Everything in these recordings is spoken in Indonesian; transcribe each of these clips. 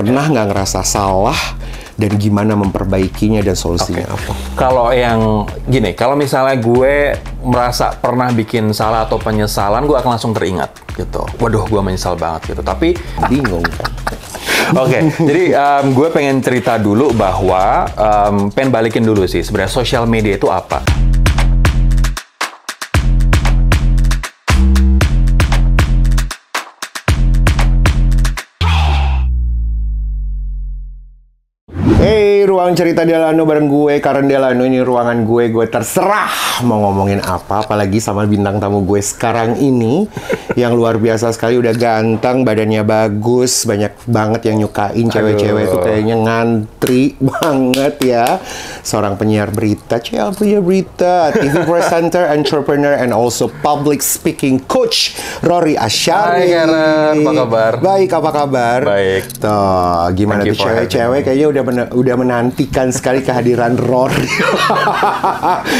Pernah nggak ngerasa salah dan gimana memperbaikinya dan solusinya apa? Kalau yang gini, kalau misalnya gue merasa pernah bikin salah atau penyesalan, gue akan langsung teringat gitu. Waduh, gue menyesal banget gitu. Tapi Bingung kan? Oke, jadi gue pengen cerita dulu bahwa pengen balikin dulu sih sebenarnya sosial media itu apa. Hey, ruang cerita Delano bareng gue, Karen Delano. Ini ruangan gue terserah mau ngomongin apa, apalagi sama bintang tamu gue sekarang ini yang luar biasa sekali, udah ganteng, badannya bagus, banyak banget yang nyukain, cewek-cewek tuh kayaknya ngantri banget ya. Seorang penyiar berita, penyiar berita, TV presenter, entrepreneur, and also public speaking coach, Rory Asyari. Hai Karen, apa kabar? Baik, apa kabar? Baik. Tuh, gimana tuh cewek-cewek kayaknya udah menantikan sekali kehadiran Rory.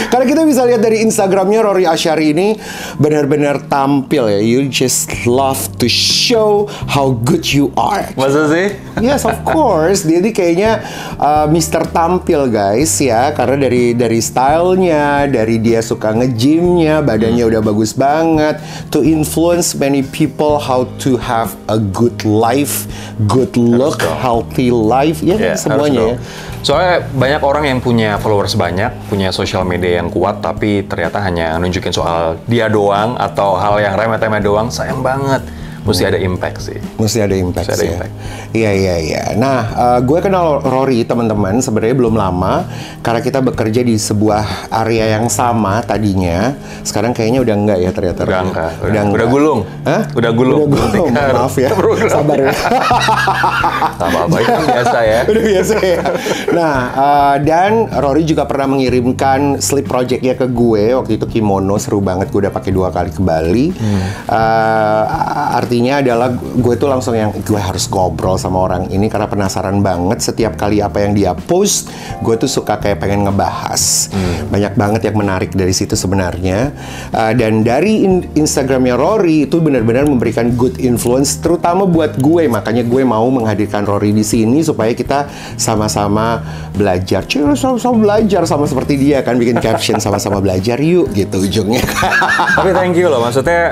Karena kita bisa lihat dari Instagramnya Rory Asyari ini benar-benar tampil ya. You just love to show how good you are. Masa sih? Yes, of course. Dia ini kayaknya Mr. Tampil guys ya. Karena dari stylenya, dari dia suka nge-gymnya, badannya udah bagus banget. To influence many people how to have a good life, good look, healthy life. Ya, semuanya ya. Soalnya banyak orang yang punya followers banyak, punya sosial media yang kuat, tapi ternyata hanya nunjukin soal dia doang atau hal yang remeh-temeh doang. Sayang banget. Mesti ada impact sih. Mesti ada impact ya. Iya. Nah, gue kenal Rory teman-teman sebenarnya belum lama karena kita bekerja di sebuah area yang sama tadinya. Sekarang kayaknya udah enggak ya ternyata. Udah gulung. Hah? Udah gulung. Maaf ya. Sabar ya. Apa-apa itu biasa ya. Udah biasa ya. Nah, dan Rory juga pernah mengirimkan slip projectnya ke gue waktu itu kimono, seru banget. Gue udah pakai 2 kali ke Bali. Artinya adalah gue tuh langsung yang gue harus ngobrol sama orang ini karena penasaran banget setiap kali apa yang dia post, gue tuh suka kayak pengen ngebahas. Banyak banget yang menarik dari situ sebenarnya. Dan dari Instagramnya Rory itu benar-benar memberikan good influence terutama buat gue. Makanya gue mau menghadirkan Rory di sini supaya kita sama-sama belajar. Sama-sama belajar sama seperti dia kan, bikin caption sama-sama belajar yuk gitu ujungnya. Tapi thank you loh, maksudnya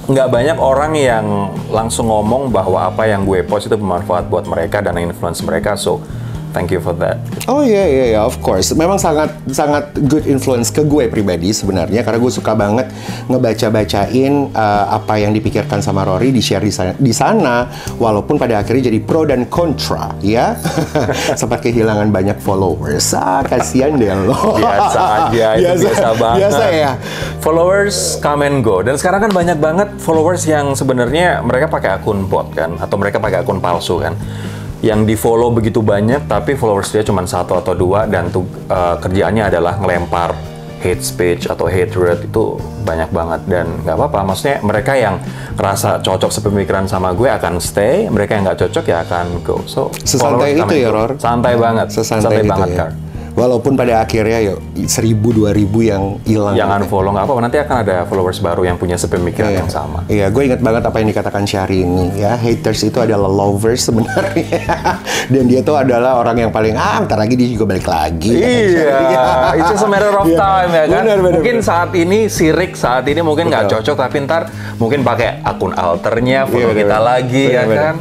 nggak banyak orang yang langsung ngomong bahwa apa yang gue post itu bermanfaat buat mereka dan influence mereka, so thank you for that. Oh iya, of course. Memang sangat good influence ke gue pribadi sebenarnya karena gue suka banget ngebaca-bacain apa yang dipikirkan sama Rory di-share di sana walaupun pada akhirnya jadi pro dan kontra ya. Sempat kehilangan banyak followers. Kasihan deh lo. Biasa aja, itu biasa banget. Biasa ya. Followers come and go. Dan sekarang kan banyak banget followers yang sebenarnya mereka pakai akun bot kan atau mereka pakai akun palsu kan. Yang di-follow begitu banyak, tapi followers dia cuma 1 atau 2 dan kerjaannya adalah ngelempar hate speech atau hate word itu banyak banget dan nggak apa-apa. Maksudnya mereka yang ngerasa cocok sepemikiran sama gue akan stay, mereka yang nggak cocok ya akan go. So sesantai itu ya, Ror? Santai banget. Sesantai banget ya. Kak. Walaupun pada akhirnya yuk 1.000-2.000 yang hilang. Yang unfollow nggak apa-apa, nanti akan ada followers baru yang punya sepemikiran yang sama. Iya, gue ingat banget apa yang dikatakan Syahri ini ya. Haters itu adalah lovers sebenarnya. Dan dia tuh adalah orang yang paling ntar lagi dia juga balik lagi. Iya, it's just a matter of time ya kan. Benar. Mungkin saat ini sirik, saat ini mungkin nggak cocok, tapi ntar mungkin pakai akun alternya, foto kita lagi ya kan.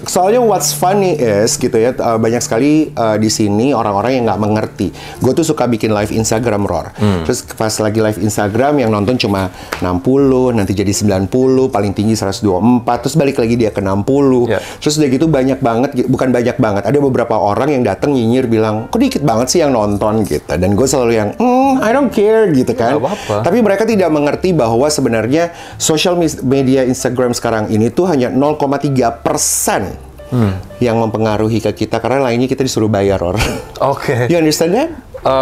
Soalnya what's funny is gitu ya, banyak sekali di sini orang-orang yang nggak mengerti. Gue tuh suka bikin live Instagram, Ror. Terus pas lagi live Instagram yang nonton cuma 60, nanti jadi 90, paling tinggi 124, terus balik lagi dia ke 60. Terus udah gitu banyak banget, bukan banyak banget, ada beberapa orang yang datang nyinyir bilang, kok dikit banget sih yang nonton gitu. Dan gue selalu yang, I don't care gitu kan. Tapi mereka tidak mengerti bahwa sebenarnya social media Instagram sekarang ini tuh hanya 0,3% yang mempengaruhi ke kita karena lainnya kita disuruh bayar, Ror. Oke. You understand that?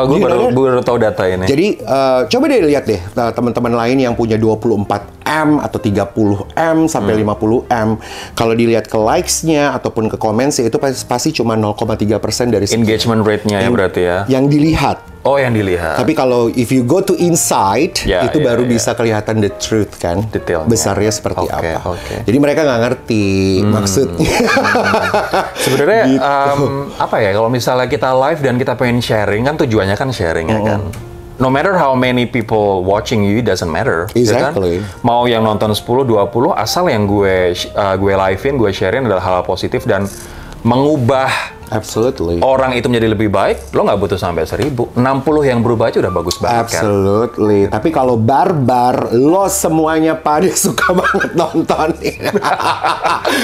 Gue baru tahu data ini. Jadi coba deh lihat deh teman-teman lain yang punya 24M atau 30M sampai 50M. Kalau dilihat ke likes-nya ataupun ke comments itu pasti cuma 0,3% dari engagement rate-nya ya berarti ya. Yang dilihat. Oh, yang dilihat. Tapi kalau if you go to inside, itu baru bisa kelihatan the truth kan, detailnya. Besarnya seperti apa. Okay. Jadi mereka nggak ngerti maksudnya. Sebenarnya Gitu. apa ya, kalau misalnya kita live dan kita pengen sharing, kan tujuannya kan sharing ya kan. No matter how many people watching you, doesn't matter. Exactly. Ya kan? Mau yang nonton 10, 20, asal yang gue live-in, gue sharing adalah hal positif dan mengubah Absolutely. orang itu menjadi lebih baik, lo nggak butuh sampai 1000. 60 yang berubah aja udah bagus banget kan? Absolutely. Tapi kalau barbar, lo semuanya pada suka banget nontonin.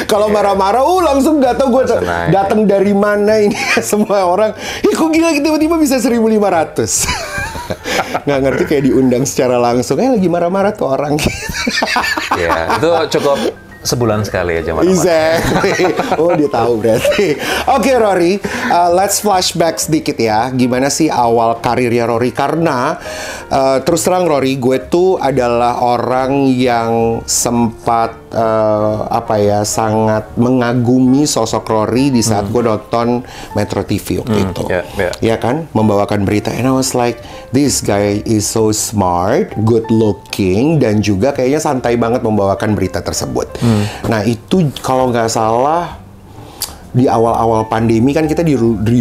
Kalau marah-marah, langsung nggak tahu gue datang dari mana ini. Semua orang, kok gila tiba-tiba bisa 1.500. Nggak ngerti, kayak diundang secara langsung. Lagi marah-marah tuh orang. Ya, itu cukup sebulan sekali aja marah-marah. Exactly. Oh, dia tahu berarti. Oke, Rory, let's flashback sedikit ya. Gimana sih awal karirnya Rory? Karena terus terang Rory, gue tuh adalah orang yang sempat sangat mengagumi sosok Rory di saat gue nonton Metro TV waktu itu. Ya kan, membawakan berita. And I was like, this guy is so smart, good looking, dan juga kayaknya santai banget membawakan berita tersebut. Nah, itu kalau nggak salah di awal-awal pandemi kan kita di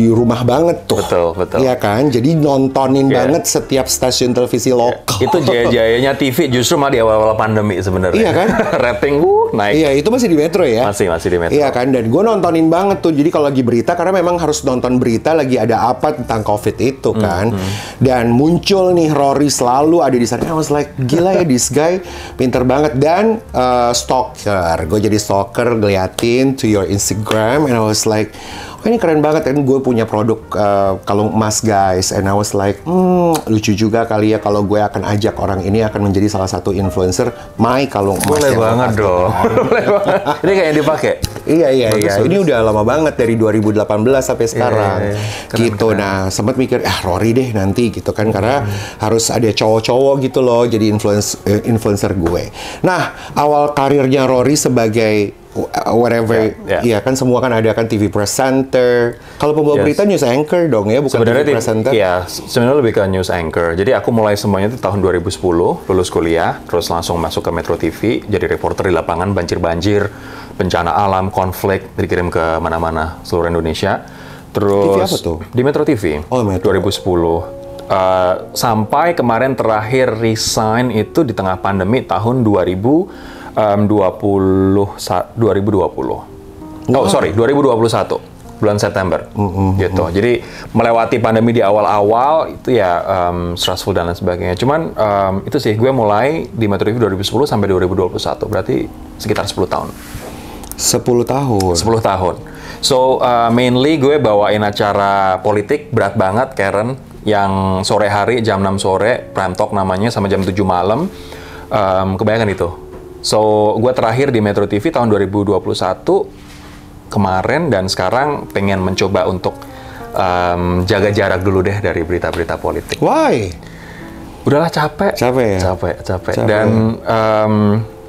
rumah banget tuh. Betul. Iya kan? Jadi nontonin banget setiap stasiun televisi lokal. Itu jaya-jayanya TV justru malah di awal-awal pandemi sebenarnya. Iya kan? Rating naik. Iya, itu masih di Metro ya? Masih di Metro. Iya kan? Dan gue nontonin banget tuh. Jadi kalau lagi berita, karena memang harus nonton berita lagi ada apa tentang COVID itu kan. Dan muncul nih Rory selalu ada di sana. I was like, gila ya, this guy pinter banget. Dan stalker. Gue jadi stalker, ngeliatin to your Instagram. And I was like, oh, ini keren banget kan, gue punya produk kalung emas guys, and I was like, lucu juga kali ya kalau gue akan ajak orang ini akan menjadi salah satu influencer my kalung emas. Boleh banget dong. Boleh banget. Ini kayak yang dipakai. Iya. Ini udah lama banget dari 2018 sampai sekarang. Gitu. Nah, sempat mikir, Rory deh nanti gitu kan, karena harus ada cowok-cowok gitu loh jadi influencer gue. Nah, awal karirnya Rory sebagai whatever, ya kan semua kan ada kan TV presenter. Kalau pembawa berita news anchor dong ya, bukan sebenarnya TV presenter. Iya, sebenarnya lebih ke news anchor. Jadi aku mulai semuanya itu tahun 2010, lulus kuliah, terus langsung masuk ke Metro TV, jadi reporter di lapangan, banjir-banjir, bencana alam, konflik, dikirim ke mana-mana seluruh Indonesia. Terus TV apa tuh? Di Metro TV. Oh, Metro. 2010. Sampai kemarin terakhir resign itu di tengah pandemi tahun 2020. Oh, sorry, 2021. Bulan September. Gitu. Jadi melewati pandemi di awal-awal itu ya stressful dan lain sebagainya. Cuman itu sih, gue mulai di Metro TV 2010 sampai 2021. Berarti sekitar 10 tahun. 10 tahun. 10 tahun. So, mainly gue bawain acara politik berat banget, Karen, yang sore hari, jam 6 sore, prime talk namanya, sama jam 7 malam. Kebanyakan itu. So, gue terakhir di Metro TV tahun 2021 kemarin, dan sekarang pengen mencoba untuk jaga jarak dulu deh dari berita-berita politik. Why? Udahlah, capek. Capek. Dan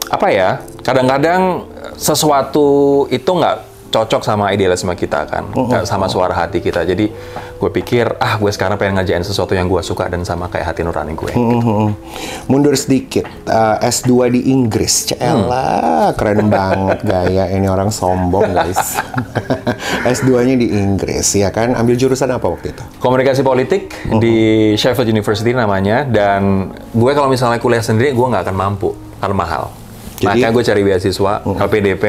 apa ya, kadang-kadang sesuatu itu nggak cocok sama idealisme kita kan, nggak sama suara hati kita. Jadi gue pikir, gue sekarang pengen ngerjain sesuatu yang gue suka dan sama kayak hati nurani gue. Mundur sedikit, S2 di Inggris, Cela, keren banget gaya ini orang sombong guys. S2-nya di Inggris, ya kan? Ambil jurusan apa waktu itu? Komunikasi politik di Sheffield University namanya, dan gue kalau misalnya kuliah sendiri, gue nggak akan mampu, karena mahal. Makanya gue cari beasiswa, LPDP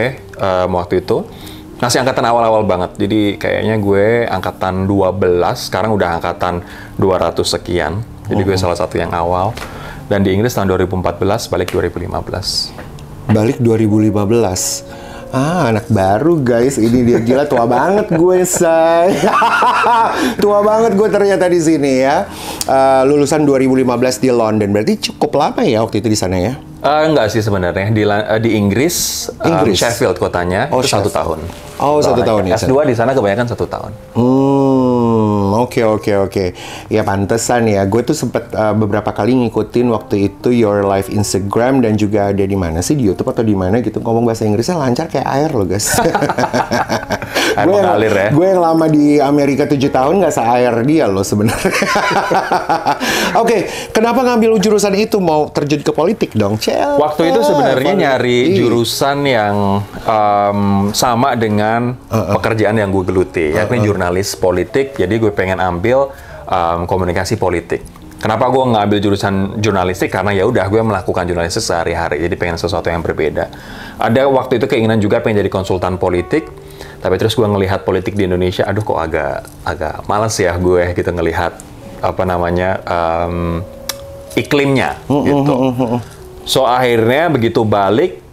waktu itu. Masih angkatan awal-awal banget, jadi kayaknya gue angkatan 12, sekarang udah angkatan 200 sekian. Jadi gue salah satu yang awal. Dan di Inggris tahun 2014, balik 2015. Balik 2015? Anak baru guys, ini dia, gila tua banget gue, say. Tua banget gue ternyata di sini ya. Lulusan 2015 di London, berarti cukup lama ya waktu itu di sana ya? Enggak sih sebenarnya, di Inggris, Sheffield kotanya, itu Sheffield. 1 tahun. Oh, 1 tahun ya? S2 di sana kebanyakan 1 tahun. Oke. Ya pantesan ya. Gue tuh sempet beberapa kali ngikutin waktu itu your live Instagram, dan juga ada di mana sih, di YouTube atau di mana gitu, ngomong bahasa Inggrisnya lancar kayak air loh guys. Air mengalir ya. Gue yang lama di Amerika 7 tahun nggak se-air dia loh sebenarnya. Oke, kenapa ngambil jurusan itu? Mau terjun ke politik dong, Cel? Waktu itu sebenarnya nyari jurusan yang sama dengan pekerjaan yang gue geluti, yakni jurnalis politik. Jadi gue pengen ambil komunikasi politik. Kenapa gue ngambil jurusan jurnalistik? Karena ya udah gue melakukan jurnalistik sehari-hari, jadi pengen sesuatu yang berbeda. Ada waktu itu keinginan juga pengen jadi konsultan politik, tapi terus gue ngelihat politik di Indonesia, aduh kok agak males ya gue gitu ngelihat apa namanya iklimnya gitu. So akhirnya begitu balik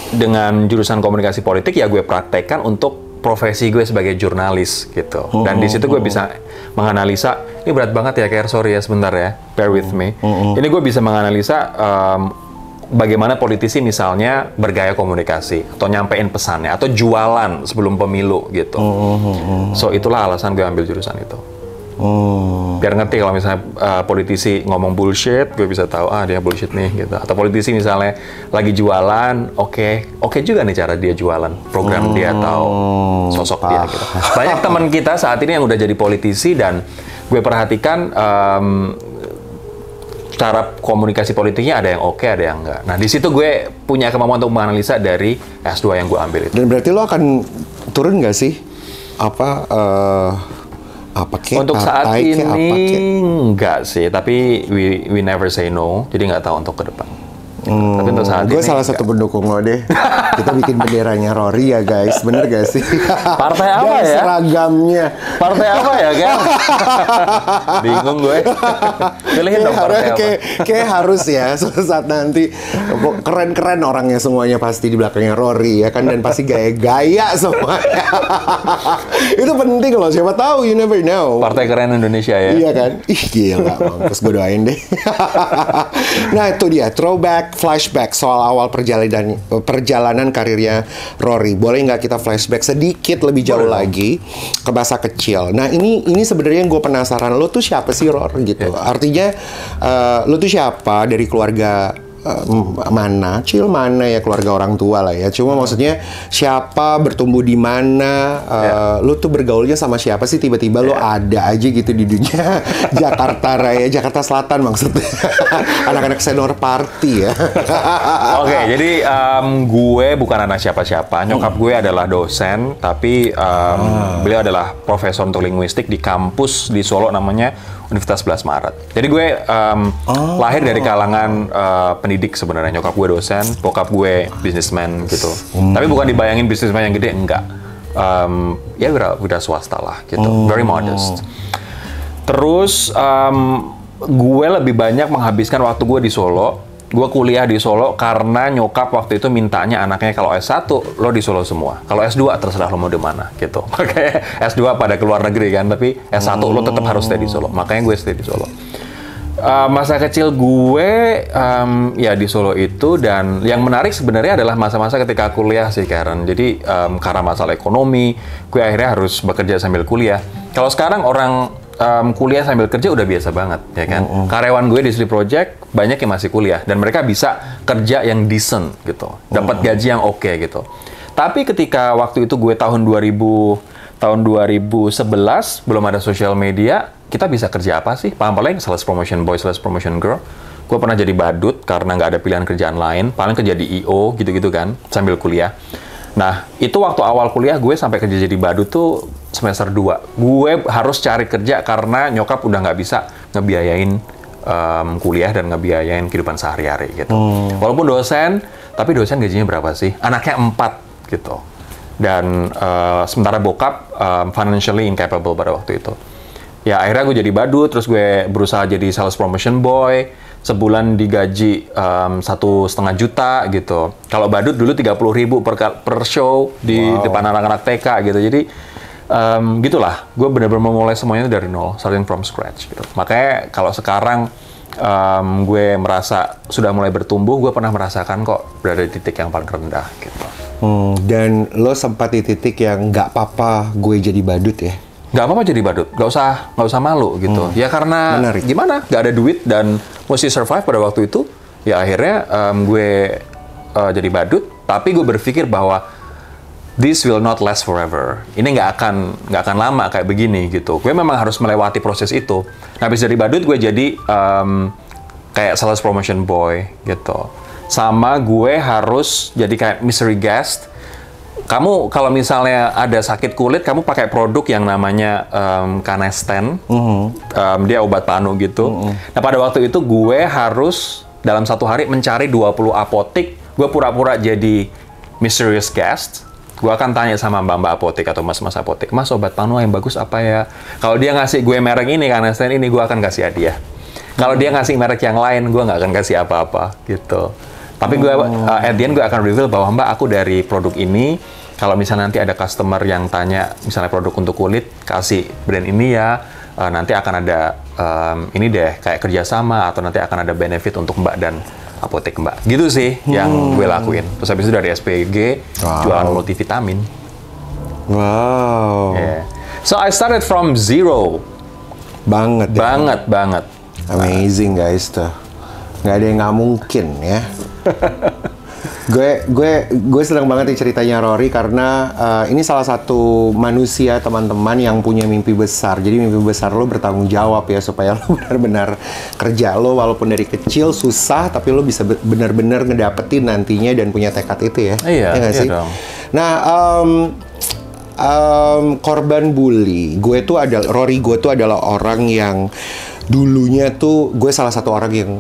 dengan jurusan komunikasi politik ya gue praktekkan untuk profesi gue sebagai jurnalis gitu. Dan di situ gue bisa menganalisa, ini berat banget ya, Ker, sorry ya sebentar ya, bear with me. Ini gue bisa menganalisa bagaimana politisi misalnya bergaya komunikasi, atau nyampein pesannya, atau jualan sebelum pemilu gitu. So itulah alasan gue ambil jurusan itu. Biar ngerti kalau misalnya politisi ngomong bullshit, gue bisa tahu dia bullshit nih gitu. Atau politisi misalnya lagi jualan, oke juga nih cara dia jualan, program dia atau sosok dia gitu. Banyak teman kita saat ini yang udah jadi politisi dan gue perhatikan cara komunikasi politiknya ada yang oke, ada yang enggak. Nah di situ gue punya kemampuan untuk menganalisa dari S2 yang gue ambil itu. Dan berarti lo akan turun nggak sih untuk saat ini enggak sih, tapi we never say no, jadi nggak tahu untuk ke depan. Tapi untuk saat gue ini salah satu pendukung lo deh. Kita bikin benderanya Rory ya guys, bener gak sih? Partai apa ya? Seragamnya. Partai apa ya, Ken? Bingung gue. Pilihin dong partai apa. Kayak harus ya, suatu saat nanti keren-keren orangnya semuanya pasti di belakangnya Rory ya kan, dan pasti gaya-gaya semuanya. Itu penting loh, siapa tahu, you never know. Partai keren Indonesia ya. Iya kan? Ih gila, mampus, gue doain deh. Nah itu dia, throwback, flashback soal awal perjalanan karirnya Rory. Boleh nggak kita flashback sedikit lebih jauh lagi ke masa kecil? Nah ini sebenarnya gue penasaran, lo tuh siapa sih, Ror gitu? Artinya lo tuh siapa, dari keluarga mana ya, keluarga orang tua lah ya. Cuma maksudnya siapa, bertumbuh di mana, lu tuh bergaulnya sama siapa sih, tiba-tiba lo ada aja gitu di dunia Jakarta Raya, Jakarta Selatan maksudnya. Anak-anak senior party ya. Oke, jadi gue bukan anak siapa-siapa. Nyokap gue adalah dosen, tapi beliau adalah profesor untuk linguistik di kampus di Solo namanya Universitas 11 Maret. Jadi gue lahir dari kalangan pendidik sebenarnya. Nyokap gue dosen, bokap gue businessman gitu. Tapi bukan dibayangin businessman yang gede, enggak. Ya udah swasta lah gitu, very modest. Terus gue lebih banyak menghabiskan waktu gue di Solo. Gue kuliah di Solo karena nyokap waktu itu mintanya anaknya kalau S1 lo di Solo semua. Kalau S2 terserah lo mau di mana gitu. Makanya S2 pada keluar negeri kan, tapi S1 lo tetap harus stay di Solo. Makanya gue stay di Solo. Masa kecil gue ya di Solo itu, dan yang menarik sebenarnya adalah masa-masa ketika kuliah sih, Karen. Jadi karena masalah ekonomi, gue akhirnya harus bekerja sambil kuliah. Kalau sekarang orang kuliah sambil kerja udah biasa banget, ya kan? Karyawan gue di Sleep Project banyak yang masih kuliah dan mereka bisa kerja yang decent gitu, dapat gaji yang oke gitu. Tapi ketika waktu itu gue tahun 2011 belum ada social media, kita bisa kerja apa sih? Paling sales promotion boy, sales promotion girl. Gue pernah jadi badut karena nggak ada pilihan kerjaan lain, paling kerja di IO gitu-gitu kan, sambil kuliah. Nah, itu waktu awal kuliah gue sampai kerja jadi badut tuh semester 2. Gue harus cari kerja karena nyokap udah nggak bisa ngebiayain kuliah dan ngebiayain kehidupan sehari-hari gitu. Walaupun dosen, tapi dosen gajinya berapa sih? Anaknya 4 gitu. Dan sementara bokap financially incapable pada waktu itu. Ya akhirnya gue jadi badut, terus gue berusaha jadi sales promotion boy. Sebulan digaji 1,5 juta gitu. Kalau badut dulu 30.000 per show di depan anak-anak TK gitu. Jadi gitulah, gue benar-benar memulai semuanya dari nol, starting from scratch gitu. Makanya kalau sekarang gue merasa sudah mulai bertumbuh, gue pernah merasakan kok berada di titik yang paling rendah gitu. Dan lo sempat di titik yang nggak apa-apa gue jadi badut ya? Nggak apa-apa jadi badut, nggak usah malu gitu. Ya karena gimana, nggak ada duit dan mesti survive pada waktu itu. Ya akhirnya gue jadi badut, tapi gue berpikir bahwa this will not last forever. Ini nggak akan lama kayak begini gitu. Gue memang harus melewati proses itu. Nah, habis dari badut gue jadi kayak sales promotion boy gitu. Sama gue harus jadi kayak mystery guest. Kamu kalau misalnya ada sakit kulit, kamu pakai produk yang namanya Canesten. Dia obat panu gitu. Nah, pada waktu itu gue harus dalam satu hari mencari 20 apotik. Gue pura-pura jadi mysterious guest. Gue akan tanya sama mbak-mbak apotek atau mas-mas apotek, Mas, obat panu yang bagus apa ya? Kalau dia ngasih gue merek ini, Canesten ini, gue akan kasih hadiah. Kalau dia ngasih merek yang lain, gue nggak akan kasih apa-apa gitu. Tapi gue at the end gue akan reveal bahwa Mbak, aku dari produk ini. Kalau misalnya nanti ada customer yang tanya misalnya produk untuk kulit, kasih brand ini ya. Nanti akan ada ini deh kayak kerjasama atau nanti akan ada benefit untuk Mbak dan apotek Mbak. Gitu sih yang gue lakuin. Terus habis itu dari SPG jualan multivitamin. Wow. Yeah. So I started from zero. Banget. Banget. Amazing guys tuh. Nggak ada yang nggak mungkin ya. gue senang banget nih ceritanya Rory karena ini salah satu manusia teman-teman yang punya mimpi besar. Jadi mimpi besar lo bertanggung jawab ya supaya lo benar-benar kerja lo walaupun dari kecil susah tapi lo bisa benar-benar ngedapetin nantinya dan punya tekad itu ya. Iya, ya nggak sih? dong. Nah, korban bully. Rory gue tuh adalah orang yang dulunya tuh gue salah satu orang yang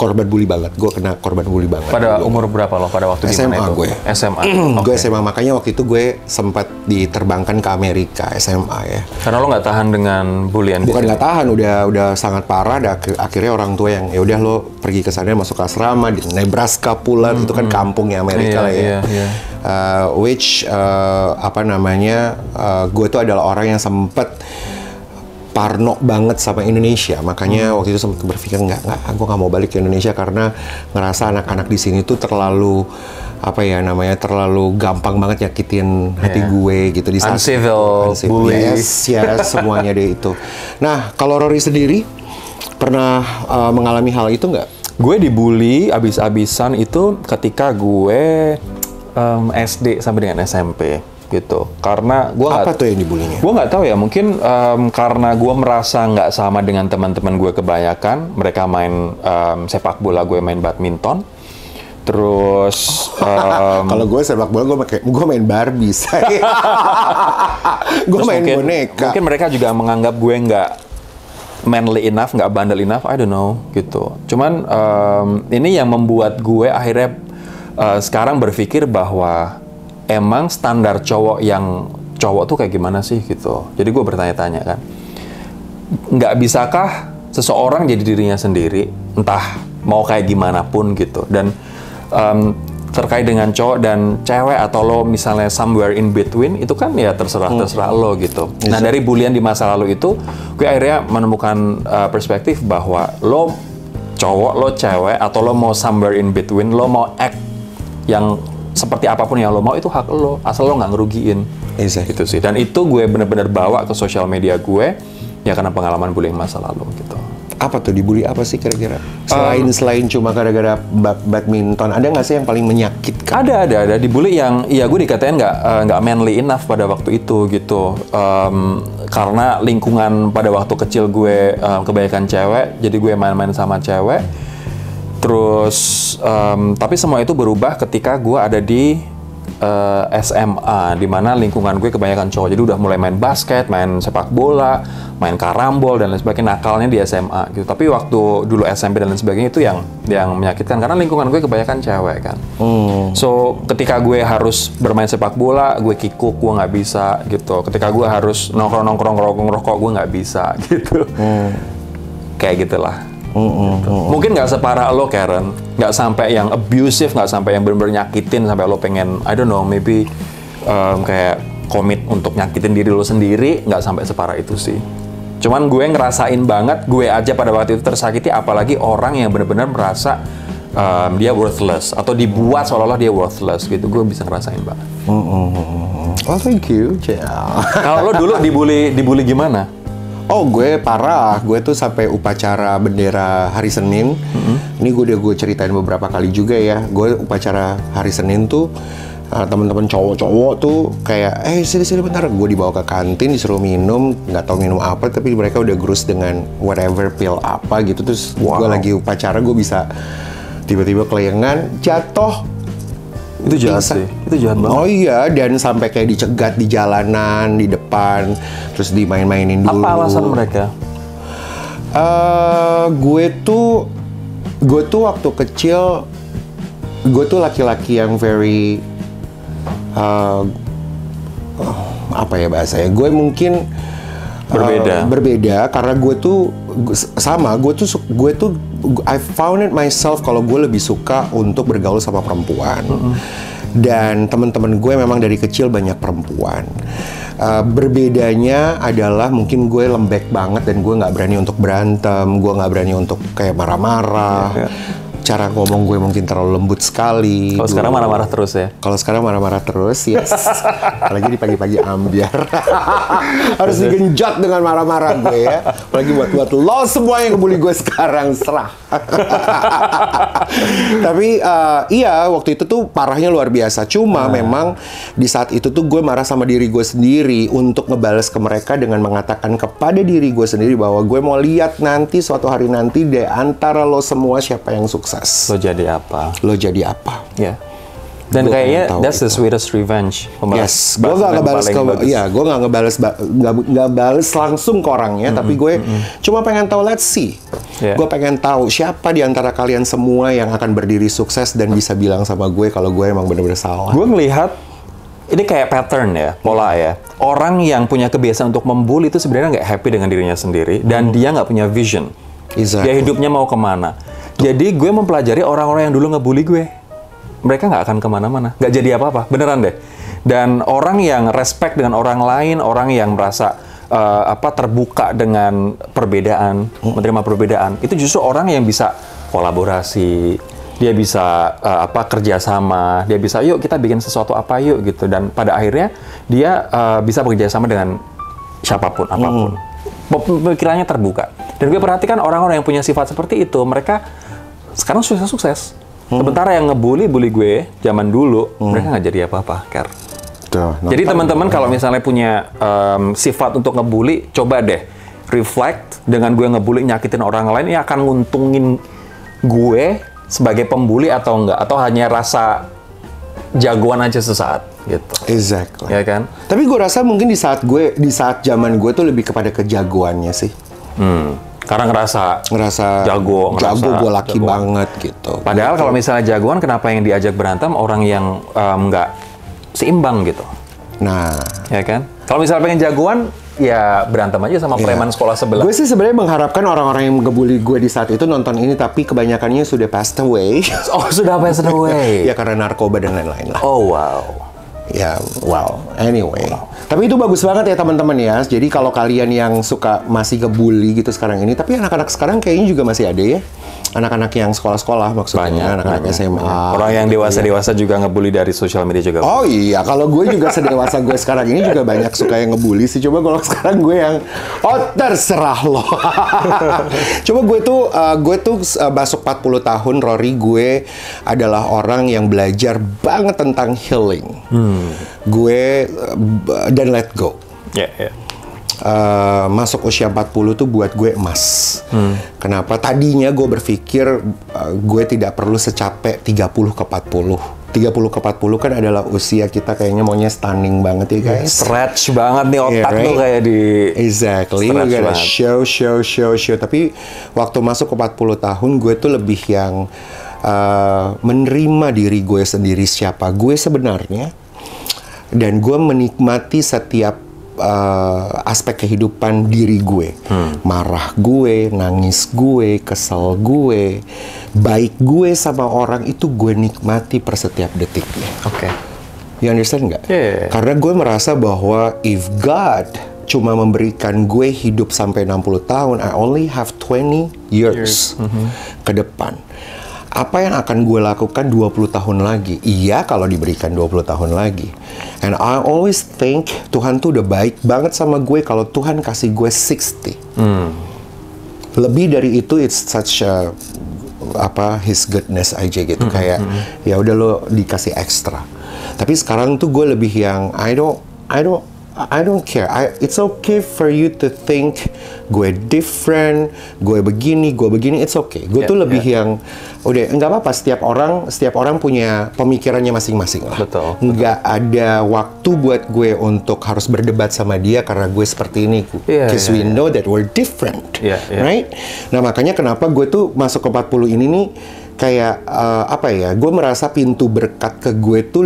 korban bully banget. Gue kena korban bully banget. Pada umur berapa lo? Pada waktu SMA gimana itu? gue. SMA. Gue SMA, makanya waktu itu gue sempat diterbangkan ke Amerika SMA ya. Karena lo nggak tahan dengan bulian. Bukan nggak tahan, udah sangat parah. Akhirnya orang tua yang ya udah lo pergi ke sana masuk asrama di Nebraska pula, itu kan kampungnya Amerika lah ya. Iya. Gue tuh adalah orang yang sempat parno banget sama Indonesia, makanya waktu itu sempat berpikir gue nggak mau balik ke Indonesia karena ngerasa anak-anak di sini tuh terlalu terlalu gampang banget nyakitin hati gue gitu di saat uncivil, bully, yes, semuanya deh itu. Nah, kalau Rory sendiri pernah mengalami hal itu nggak? Gue dibully abis-abisan itu ketika gue SD sampai dengan SMP. Gitu, karena gue apa tuh yang dibulinya? Gue nggak tahu ya, mungkin karena gue merasa nggak sama dengan teman-teman gue kebanyakan. Mereka main sepak bola, gue main badminton. Terus kalau gue sepak bola, gue main Barbie, gue main boneka. Mungkin mereka juga menganggap gue nggak manly enough, nggak bandel enough, I don't know gitu. Cuman ini yang membuat gue akhirnya sekarang berpikir bahwa emang standar cowok tuh kayak gimana sih gitu. Jadi gue bertanya-tanya kan, nggak bisakah seseorang jadi dirinya sendiri, entah mau kayak gimana pun gitu. Dan terkait dengan cowok dan cewek atau lo misalnya somewhere in between, itu kan ya terserah lo gitu. Nah, dari bulian di masa lalu itu, gue akhirnya menemukan perspektif bahwa lo cowok, lo cewek, atau lo mau somewhere in between, lo mau act yang seperti apapun yang lo mau, itu hak lo, asal lo nggak ngerugiin. Gitu sih. Dan itu gue bener-bener bawa ke sosial media gue, ya karena pengalaman bullying masa lalu gitu. Apa tuh, dibully apa sih kira-kira? Selain cuma gara-gara badminton, ada nggak sih yang paling menyakitkan? Ada. Dibully yang, ya gue dikatain nggak manly enough pada waktu itu gitu. Karena lingkungan pada waktu kecil gue kebanyakan cewek, jadi gue main-main sama cewek. Terus, tapi semua itu berubah ketika gue ada di SMA, di mana lingkungan gue kebanyakan cowok. Jadi udah mulai main basket, main sepak bola, main karambol dan lain sebagainya. Nakalnya di SMA gitu. Tapi waktu dulu SMP dan lain sebagainya itu yang menyakitkan karena lingkungan gue kebanyakan cewek kan. So ketika gue harus bermain sepak bola, gue kikuk, gue nggak bisa gitu. Ketika gue harus nongkrong rokok, gue nggak bisa gitu. Kayak gitulah. Mungkin nggak separah lo, Karen, nggak sampai yang abusive, nggak sampai yang benar-benar nyakitin sampai lo pengen, I don't know, maybe kayak komit untuk nyakitin diri lo sendiri, nggak sampai separah itu sih. Cuman gue ngerasain banget, gue aja pada waktu itu tersakiti, apalagi orang yang benar-benar merasa dia worthless atau dibuat seolah-olah dia worthless gitu, gue bisa ngerasain banget. Oh, thank you. Kalau lo dulu dibully gimana? Oh, gue parah. Gue tuh sampai upacara bendera hari Senin. Ini gue ceritain beberapa kali juga ya. Gue upacara hari Senin tuh teman-teman cowok-cowok tuh kayak sini bentar, gue dibawa ke kantin disuruh minum, nggak tahu minum apa tapi mereka udah gerus dengan whatever pil apa gitu, terus gue lagi upacara gue bisa tiba-tiba kelayangan jatuh. Itu jahat sih, itu jahat banget. Oh iya, dan sampai kayak dicegat di jalanan di depan, terus dimain-mainin dulu. Apa alasan mereka? Gue tuh waktu kecil gue tuh laki-laki yang very apa ya bahasanya? Gue mungkin berbeda karena gue tuh I found it myself kalau gue lebih suka untuk bergaul sama perempuan. Dan teman-teman gue memang dari kecil banyak perempuan. Berbedanya adalah mungkin gue lembek banget dan gue nggak berani untuk berantem, gue nggak berani untuk kayak marah-marah. Cara ngomong gue mungkin terlalu lembut sekali. Kalau sekarang marah-marah terus ya? Kalau sekarang marah-marah terus, yes. Apalagi di pagi-pagi ambiar. Harus digenjot dengan marah-marah gue ya. Apalagi buat lo semua yang ngebully gue sekarang, serah. Tapi iya, waktu itu tuh parahnya luar biasa. Cuma memang di saat itu tuh gue marah sama diri gue sendiri untuk ngebales ke mereka dengan mengatakan kepada diri gue sendiri bahwa gue mau lihat nanti suatu hari nanti di antara lo semua siapa yang sukses. Lo jadi apa? Lo jadi apa? Ya. Dan kayaknya that's the sweetest revenge. Yes, gue nggak ngebales langsung ke orangnya, tapi gue cuma pengen tahu, let's see. Gue pengen tahu siapa di antara kalian semua yang akan berdiri sukses dan bisa bilang sama gue kalau gue emang bener-bener salah. Gue ngelihat ini kayak pattern ya, pola ya. Orang yang punya kebiasaan untuk membuli itu sebenarnya nggak happy dengan dirinya sendiri dan dia nggak punya vision. Dia hidupnya mau kemana. Jadi gue mempelajari orang-orang yang dulu ngebully gue. Mereka nggak akan kemana-mana, nggak jadi apa-apa, beneran deh. Dan orang yang respect dengan orang lain, orang yang merasa terbuka dengan perbedaan, menerima perbedaan, itu justru orang yang bisa kolaborasi, dia bisa kerjasama, dia bisa yuk kita bikin sesuatu apa yuk gitu. Dan pada akhirnya dia bisa bekerja sama dengan siapapun, apapun. Pemikirannya terbuka. Dan gue perhatikan orang-orang yang punya sifat seperti itu, mereka sekarang sukses. Sementara yang ngebully gue zaman dulu, mereka nggak jadi apa-apa, Ker. Jadi teman-teman kalau misalnya punya sifat untuk ngebully, coba deh reflect dengan gue ngebully nyakitin orang lain, ini akan nguntungin gue sebagai pembuli atau enggak, atau hanya rasa jagoan aja sesaat gitu. Exactly. Ya kan? Tapi gue rasa mungkin di saat zaman gue tuh lebih kepada kejagoannya sih. Karena ngerasa jago gue laki banget gitu. Padahal kalau misalnya jagoan, kenapa yang diajak berantem orang yang nggak seimbang gitu? Nah, ya kan? Kalau misalnya pengen jagoan, ya berantem aja sama preman sekolah sebelah. Gue sih sebenarnya mengharapkan orang-orang yang ngebully gue di saat itu nonton ini, tapi kebanyakannya sudah passed away. Oh, sudah passed away. Ya karena narkoba dan lain-lain lah. Oh wow. Ya, anyway. Tapi itu bagus banget ya teman-teman ya. Jadi kalau kalian yang suka masih ngebully gitu sekarang ini, tapi anak-anak sekarang kayaknya juga masih ada ya. Anak-anak yang sekolah-sekolah maksudnya, anak-anak SMA. Orang yang dewasa-dewasa juga ngebully dari sosial media juga. Oh iya, kalau gue juga sedewasa gue sekarang ini juga banyak suka yang ngebully sih. Coba kalau sekarang gue yang, terserah lo. Coba gue tuh masuk 40 tahun, Rory, gue adalah orang yang belajar banget tentang healing. Gue dan let go. Masuk usia 40 tuh buat gue emas. Kenapa? Tadinya gue berpikir gue tidak perlu secapek 30 ke 40. 30 ke 40 kan adalah usia kita kayaknya maunya stunning banget ya guys. Stretch banget nih otak tuh kayak di... Exactly, we gotta show. Tapi waktu masuk ke 40 tahun gue tuh lebih yang menerima diri gue sendiri siapa gue sebenarnya. Dan gue menikmati setiap aspek kehidupan diri gue. Marah gue, nangis gue, kesel gue, baik gue sama orang itu gue nikmati per setiap detiknya. Oke. You understand nggak? Yeah. Karena gue merasa bahwa if God cuma memberikan gue hidup sampai 60 tahun, I only have 20 years ke depan. Apa yang akan gue lakukan 20 tahun lagi? Iya, kalau diberikan 20 tahun lagi. And I always think Tuhan tuh udah baik banget sama gue kalau Tuhan kasih gue 60. Lebih dari itu, it's such a, His goodness aja gitu. Kayak, ya udah lo dikasih ekstra. Tapi sekarang tuh gue lebih yang I don't care. It's okay for you to think gue different, gue begini. It's okay. Gue tuh lebih yang udah nggak apa-apa. Setiap orang punya pemikirannya masing-masing lah. Betul. Nggak ada waktu buat gue untuk harus berdebat sama dia karena gue seperti ini. Because we know that we're different, right? Nah makanya kenapa gue tuh masuk ke 40 ini nih kayak apa ya? Gue merasa pintu berkat ke gue tuh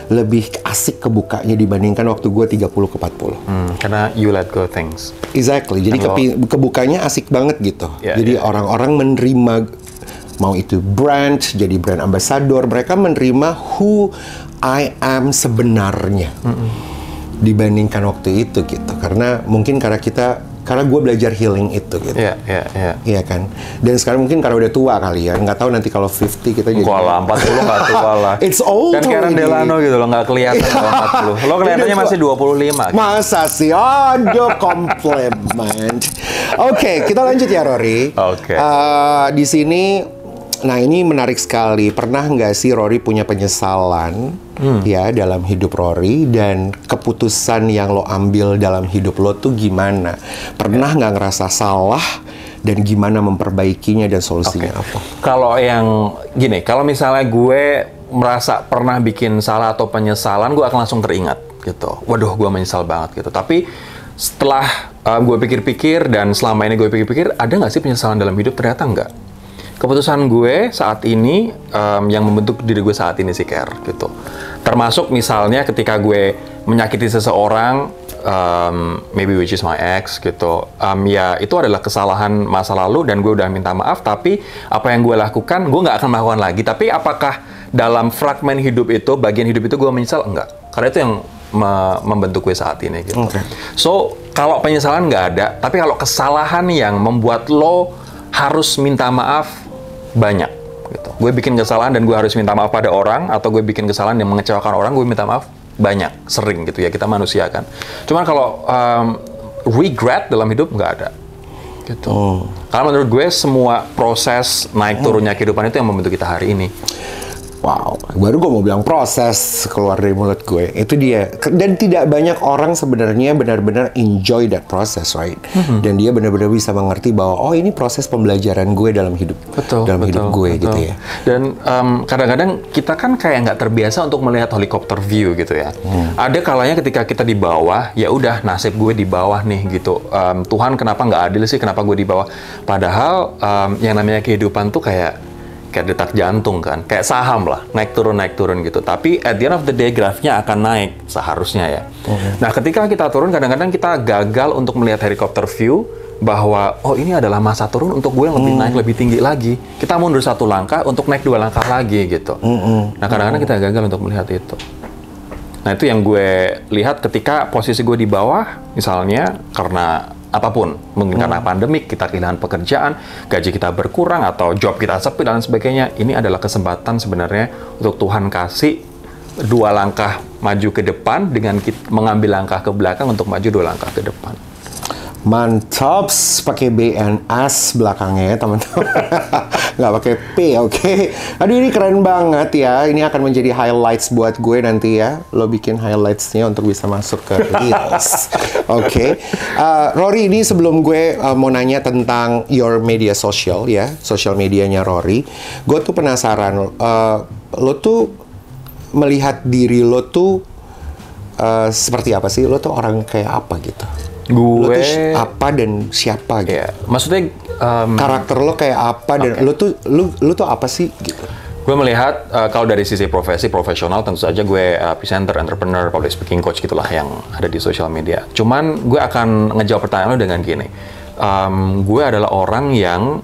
lebih asik kebukanya dibandingkan waktu gue 30 ke 40. Karena you let go things. Exactly. Jadi kebukanya asik banget gitu. Jadi orang-orang menerima, mau itu brand, jadi brand ambassador, mereka menerima who I am sebenarnya. Dibandingkan waktu itu gitu. Karena gue belajar healing itu gitu. Iya kan. Dan sekarang mungkin karena udah tua kali ya. Nggak tahu nanti kalau 50 kita jadi. Enggak lah, 40 nggak tua lah. It's old. Kan Karen Delano gitu loh, nggak kelihatan kalau 40. Lo kelihatannya masih 25. Gitu. Masa sih? Aduh, compliment. Oke, kita lanjut ya Rory. Oke. Di sini, nah ini menarik sekali. Pernah nggak sih Rory punya penyesalan ya dalam hidup Rory, dan keputusan yang lo ambil dalam hidup lo tuh gimana? Pernah nggak ngerasa salah dan gimana memperbaikinya dan solusinya apa? Kalau yang gini, kalau misalnya gue merasa pernah bikin salah atau penyesalan, gue akan langsung teringat gitu. Waduh, gue menyesal banget gitu. Tapi setelah gue pikir-pikir dan selama ini gue pikir-pikir, ada nggak sih penyesalan dalam hidup? Ternyata enggak. Keputusan gue saat ini yang membentuk diri gue saat ini sih, Care, gitu. Termasuk misalnya ketika gue menyakiti seseorang, maybe which is my ex, gitu. Ya itu adalah kesalahan masa lalu dan gue udah minta maaf. Tapi apa yang gue lakukan, gue nggak akan melakukan lagi. Tapi apakah dalam fragmen hidup itu, bagian hidup itu gue menyesal? Enggak. Karena itu yang membentuk gue saat ini, gitu. So kalau penyesalan nggak ada, tapi kalau kesalahan yang membuat lo harus minta maaf, banyak gitu. Gue bikin kesalahan dan gue harus minta maaf pada orang, atau gue bikin kesalahan yang mengecewakan orang, gue minta maaf banyak, sering gitu ya, kita manusia kan. Cuman kalau regret dalam hidup nggak ada gitu. Karena menurut gue semua proses naik turunnya kehidupan itu yang membentuk kita hari ini. Wow, baru gue mau bilang proses keluar dari mulut gue. Itu dia. Dan tidak banyak orang sebenarnya benar-benar enjoy that process, right? Dan dia benar-benar bisa mengerti bahwa oh ini proses pembelajaran gue dalam hidup, hidup gue gitu ya. Dan kadang-kadang kita kan kayak nggak terbiasa untuk melihat helikopter view gitu ya. Ada kalanya ketika kita di bawah, ya udah nasib gue di bawah nih gitu. Tuhan kenapa nggak adil sih? Kenapa gue di bawah? Padahal yang namanya kehidupan tuh kayak detak jantung kan, kayak saham lah, naik turun gitu. Tapi at the end of the day grafiknya akan naik seharusnya ya. Nah ketika kita turun, kadang-kadang kita gagal untuk melihat helikopter view bahwa oh ini adalah masa turun untuk gue yang lebih naik lebih tinggi lagi. Kita mundur 1 langkah untuk naik 2 langkah lagi gitu. Nah kadang-kadang kita gagal untuk melihat itu. Nah itu yang gue lihat ketika posisi gue di bawah, misalnya karena apapun, mungkin karena pandemik, kita kehilangan pekerjaan, gaji kita berkurang, atau job kita sepi, dan sebagainya. Ini adalah kesempatan sebenarnya untuk Tuhan kasih 2 langkah maju ke depan dengan mengambil langkah ke belakang untuk maju 2 langkah ke depan. Mantap, pakai BNS belakangnya ya teman-teman. Nggak pakai P, oke? Aduh ini keren banget ya. Ini akan menjadi highlights buat gue nanti ya. Lo bikin highlights-nya untuk bisa masuk ke Reels. Oke. Rory, ini sebelum gue mau nanya tentang your media social ya. Social medianya Rory. Gue tuh penasaran. Lo tuh melihat diri lo tuh seperti apa sih? Lo tuh orang kayak apa gitu? Lo tuh apa dan siapa gitu? Yeah. Maksudnya karakter lo kayak apa dan lo tuh apa sih gitu? Gue melihat kalau dari sisi profesional tentu saja gue presenter, entrepreneur, public speaking coach gitulah yang ada di social media. Cuman gue akan ngejawab pertanyaan lo dengan gini. Gue adalah orang yang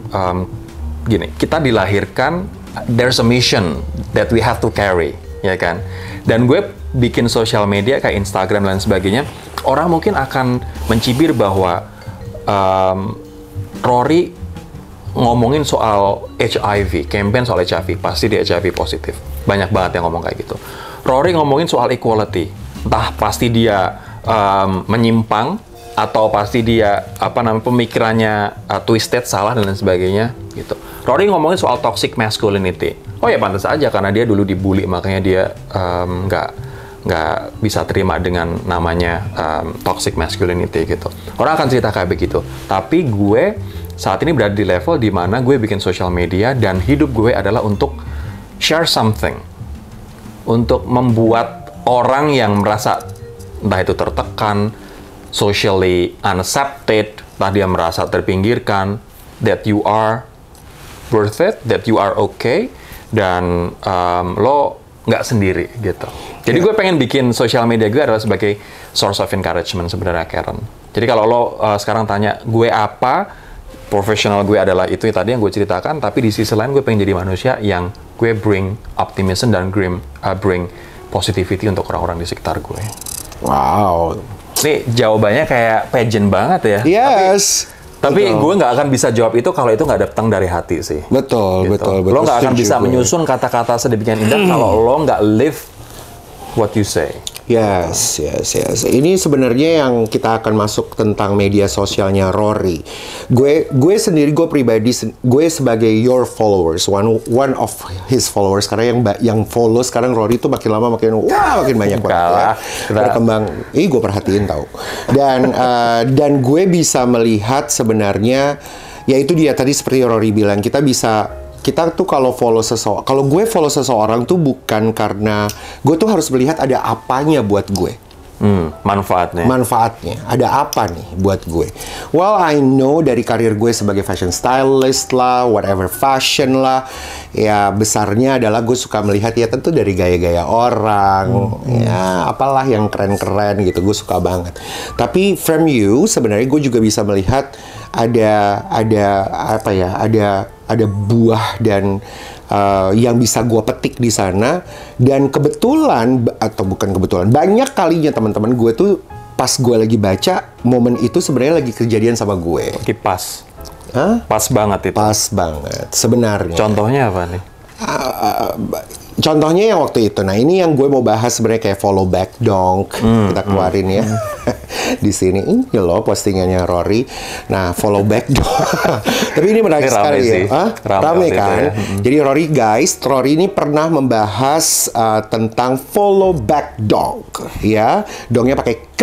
gini, kita dilahirkan there's a mission that we have to carry, ya kan? Dan gue bikin social media kayak Instagram dan sebagainya, orang mungkin akan mencibir bahwa Rory ngomongin soal HIV, campaign soal HIV, pasti dia HIV positif. Banyak banget yang ngomong kayak gitu. Rory ngomongin soal equality, entah pasti dia menyimpang, atau pasti dia pemikirannya twisted, salah dan lain sebagainya. gitu. Rory ngomongin soal toxic masculinity. Oh ya pantas aja karena dia dulu dibully makanya dia nggak bisa terima dengan namanya toxic masculinity gitu. Orang akan cerita kayak begitu. Tapi gue saat ini berada di level di mana gue bikin social media dan hidup gue adalah untuk share something. Untuk membuat orang yang merasa entah itu tertekan, socially unaccepted, entah dia merasa terpinggirkan, that you are worth it, that you are okay, dan lo nggak sendiri gitu. Jadi gue pengen bikin social media gue adalah sebagai source of encouragement sebenarnya, Karen. Jadi kalau lo sekarang tanya gue apa, profesional gue adalah itu tadi yang gue ceritakan, tapi di sisi lain gue pengen jadi manusia yang gue bring optimism dan bring positivity untuk orang-orang di sekitar gue. Wow. Ini jawabannya kayak pageant banget ya. Yes. Tapi gue nggak akan bisa jawab itu kalau itu nggak datang dari hati sih. Betul, gitu. betul. Lo nggak akan bisa gue. menyusun kata-kata sedemikian indah kalau lo nggak live what you say. Yes. Ini sebenarnya yang kita akan masuk tentang media sosialnya Rory. Gue sendiri, gue pribadi, gue sebagai your followers, one of his followers. Karena yang follow sekarang Rory itu makin lama makin banyak banget. Berkembang. Gue perhatiin tau. Dan gue bisa melihat sebenarnya, ya itu dia tadi seperti Rory bilang, kita tuh kalau gue follow seseorang tuh bukan karena gue tuh harus melihat ada apanya buat gue. Manfaatnya. Ada apa nih buat gue? Well, I know dari karir gue sebagai fashion stylist lah, whatever fashion lah, ya besarnya adalah gue suka melihat ya tentu dari gaya-gaya orang, ya apalah yang keren-keren gitu, gue suka banget. Tapi from you sebenarnya gue juga bisa melihat ada buah dan yang bisa gue petik di sana. Dan kebetulan atau bukan kebetulan, banyak kalinya teman-teman gue tuh pas gue lagi baca momen itu sebenarnya lagi kejadian sama gue. Pas. Hah? Pas banget itu. Pas banget sebenarnya. Contohnya apa nih? Contohnya yang waktu itu. Nah, ini yang gue mau bahas sebenarnya kayak follow back dong. Kita keluarin ya. Di sini ini loh postingannya Rory. Nah, follow back dong. Tapi ini menarik sekali ya. Rame kan? Ya. Jadi Rory ini pernah membahas tentang follow back dong. Ya, dongnya pakai K.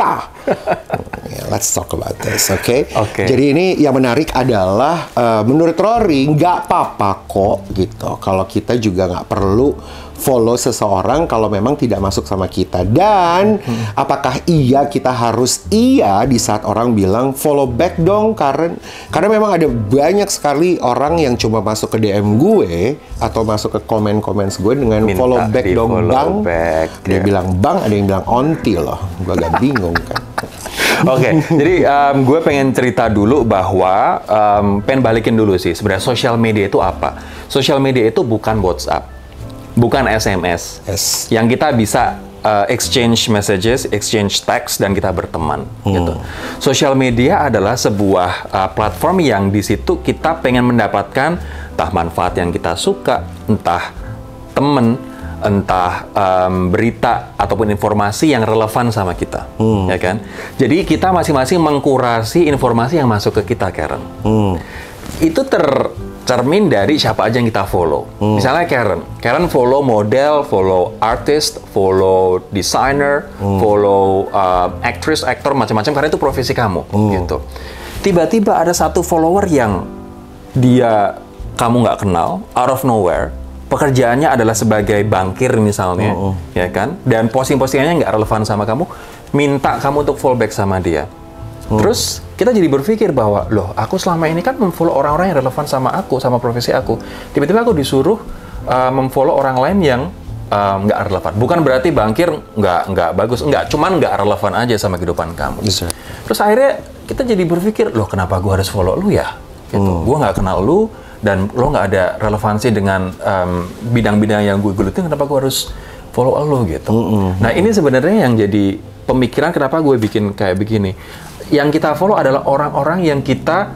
Let's talk about this, okay? Jadi ini yang menarik adalah menurut Rory nggak apa-apa kok gitu. Kalau kita juga nggak perlu follow seseorang kalau memang tidak masuk sama kita. Dan apakah kita harus di saat orang bilang follow back dong, karena memang ada banyak sekali orang yang cuma masuk ke DM gue atau masuk ke komen-komen gue dengan follow back dong bang. Ada yang bilang bang, ada yang bilang onti loh. Gue agak bingung kan. Jadi gue pengen cerita dulu bahwa pengen balikin dulu sih sebenarnya social media itu apa. Social media itu bukan WhatsApp, bukan SMS, yang kita bisa exchange messages, exchange text, dan kita berteman gitu. Social media adalah sebuah platform yang di situ kita pengen mendapatkan entah manfaat yang kita suka, entah temen, entah berita ataupun informasi yang relevan sama kita, ya kan? Jadi kita masing-masing mengkurasi informasi yang masuk ke kita, Karen. Itu tercermin dari siapa aja yang kita follow. Misalnya Karen follow model, follow artist, follow designer, follow actress, aktor, macam-macam, karena itu profesi kamu, gitu. Tiba-tiba ada satu follower yang kamu nggak kenal, out of nowhere. Pekerjaannya adalah sebagai bankir misalnya, ya kan? Dan posting-postingannya nggak relevan sama kamu, minta kamu untuk follow back sama dia. Terus kita jadi berpikir bahwa, loh, aku selama ini kan memfollow orang-orang yang relevan sama aku, sama profesi aku. Tiba-tiba aku disuruh memfollow orang lain yang nggak relevan. Bukan berarti bankir nggak bagus, cuman nggak relevan aja sama kehidupan kamu. Terus akhirnya kita jadi berpikir, loh, kenapa gue harus follow lu ya? Gitu. Gue nggak kenal lu, dan lo nggak ada relevansi dengan bidang-bidang yang gue gelutin, kenapa gue harus follow lo gitu. Nah, ini sebenarnya yang jadi pemikiran kenapa gue bikin kayak begini. Yang kita follow adalah orang-orang yang kita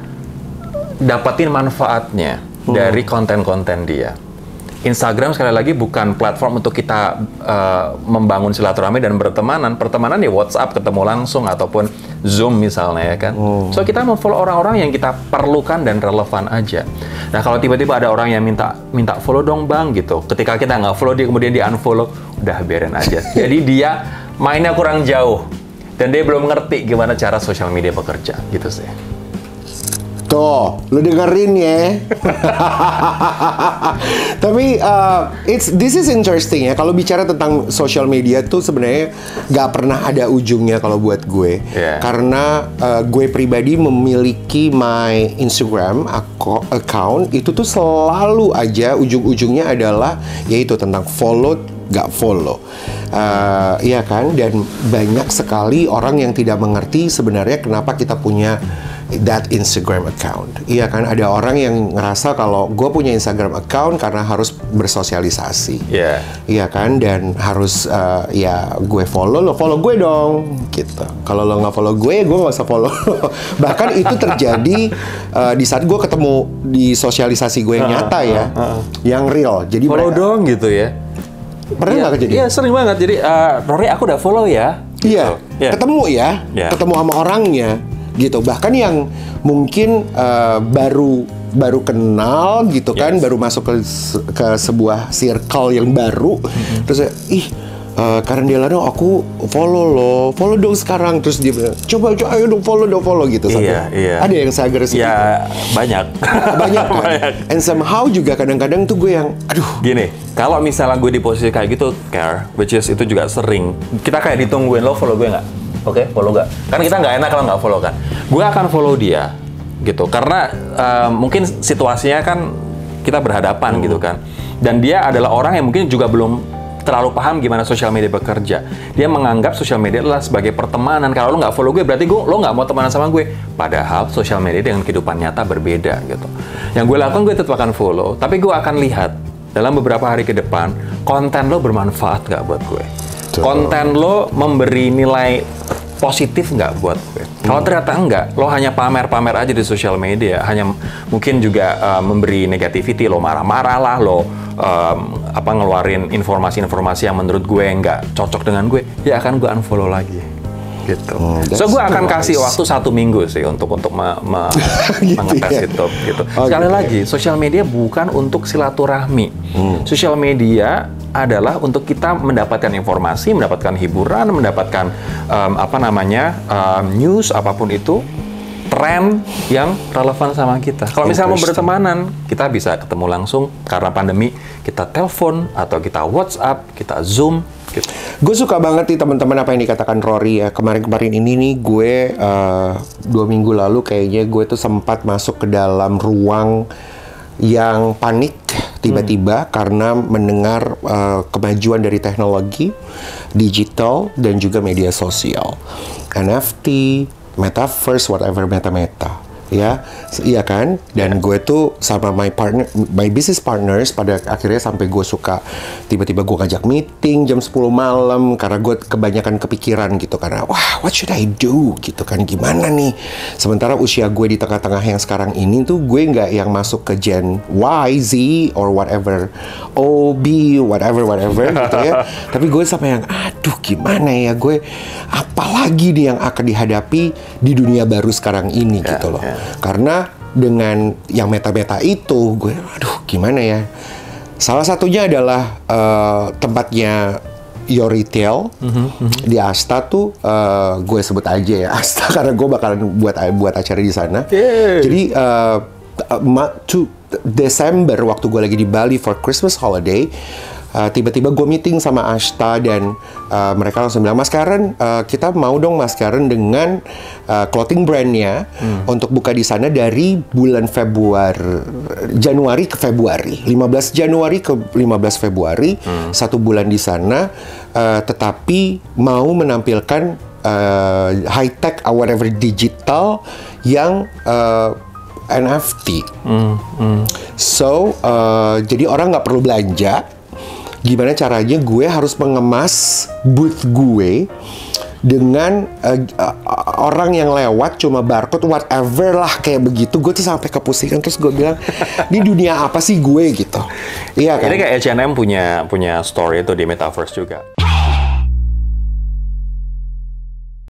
dapatin manfaatnya dari konten-konten dia. Instagram sekali lagi bukan platform untuk kita membangun silaturahmi dan bertemanan. Pertemanan ya WhatsApp, ketemu langsung, ataupun Zoom misalnya ya kan. So kita follow orang-orang yang kita perlukan dan relevan aja. Nah kalau tiba-tiba ada orang yang minta follow dong bang gitu, ketika kita nggak follow dia kemudian di unfollow, udah biarin aja. Jadi dia mainnya kurang jauh dan dia belum ngerti gimana cara sosial media bekerja gitu sih. Tuh, lu dengerin ya. Tapi this is interesting ya. Kalau bicara tentang social media tuh sebenarnya nggak pernah ada ujungnya kalau buat gue. Yeah. Karena gue pribadi memiliki my Instagram account itu tuh selalu aja ujung-ujungnya adalah yaitu tentang follow nggak follow. Iya kan? Dan banyak sekali orang yang tidak mengerti sebenarnya kenapa kita punya that Instagram account. Iya kan, ada orang yang ngerasa kalau gue punya Instagram account karena harus bersosialisasi. Iya. Iya kan, dan harus ya gue follow, lo follow gue dong gitu. Kalau lo nggak follow gue nggak usah follow. Bahkan itu terjadi di saat gue ketemu di sosialisasi gue yang nyata ya, yang real. Jadi Follow dong gitu ya. Pernah nggak kejadian? Iya, sering banget. Jadi, Rory aku udah follow ya. Iya, Gitu. ketemu ya, ketemu sama orangnya, gitu. Bahkan yang mungkin baru kenal, gitu kan, baru masuk ke sebuah circle yang baru, terus karena dia dong, aku follow dong sekarang, terus dia bilang, coba ayo dong follow gitu. Iya. Ada yang seagresif Ya, itu. banyak. Banyak kan? And somehow juga kadang-kadang tuh gue yang, aduh. Gini, kalau misalnya gue di posisi kayak gitu, care, which is itu juga sering, kita kayak ditungguin, lo follow gue nggak? Oke, follow nggak? Kan kita nggak enak kalau nggak follow kan. Gue akan follow dia, gitu. Karena mungkin situasinya kan kita berhadapan gitu kan. Dan dia adalah orang yang mungkin juga belum terlalu paham gimana sosial media bekerja. Dia menganggap sosial media adalah sebagai pertemanan. Kalau lo nggak follow gue, berarti lo nggak mau temenan sama gue. Padahal sosial media dengan kehidupan nyata berbeda gitu. Yang gue lakukan, gue tetap akan follow, tapi gue akan lihat dalam beberapa hari ke depan, konten lo bermanfaat nggak buat gue? Konten lo memberi nilai positif nggak buat gue? Kalau ternyata enggak, lo hanya pamer-pamer aja di sosial media, hanya mungkin juga memberi negativity, lo marah-marah lah, lo ngeluarin informasi-informasi yang menurut gue nggak cocok dengan gue, ya akan gue unfollow lagi. Gitu. So gue akan kasih waktu 1 minggu sih untuk mengetes itu. Gitu. Sekali lagi, sosial media bukan untuk silaturahmi. Sosial media adalah untuk kita mendapatkan informasi, mendapatkan hiburan, mendapatkan news apapun itu, tren yang relevan sama kita. Kalau misalnya mau bertemanan, kita bisa ketemu langsung. Karena pandemi, kita telepon atau kita WhatsApp, kita Zoom. Gitu. Gue suka banget nih teman-teman apa yang dikatakan Rory ya. Kemarin-kemarin ini nih gue 2 minggu lalu kayaknya gue tuh sempat masuk ke dalam ruang yang panik tiba-tiba karena mendengar kemajuan dari teknologi digital dan juga media sosial, NFT, metaverse, whatever meta-meta. Ya, iya kan? Dan gue tuh sama my business partners pada akhirnya sampai gue suka tiba-tiba gue ngajak meeting jam 10 malam karena gue kebanyakan kepikiran gitu karena wah, what should I do gitu kan, gimana nih? Sementara usia gue di tengah-tengah yang sekarang ini tuh gue nggak yang masuk ke Gen Y, Z, or whatever, O, B, whatever gitu ya. Tapi gue sampai yang aduh gimana ya gue, apalagi nih yang akan dihadapi di dunia baru sekarang ini gitu loh. Karena dengan yang meta-meta itu, gue, aduh gimana ya. Salah satunya adalah tempatnya Your Retail di Asta tuh, gue sebut aja ya Asta karena gue bakalan buat acara di sana. Jadi Desember waktu gue lagi di Bali for Christmas holiday, tiba-tiba gue meeting sama Asta dan mereka langsung bilang, Mas Karen, kita mau dong Mas Karen dengan clothing brandnya untuk buka di sana dari bulan Januari ke Februari, 15 Januari ke 15 Februari, 1 bulan di sana, tetapi mau menampilkan high tech or whatever digital yang NFT. So jadi orang nggak perlu belanja. Gimana caranya gue harus mengemas booth gue dengan orang yang lewat cuma barcode whatever lah kayak begitu. Gue tuh sampai kepusingan, terus gue bilang ini dunia apa sih gue gitu. Iya kan? Ini kayak H&M punya story itu di Metaverse juga.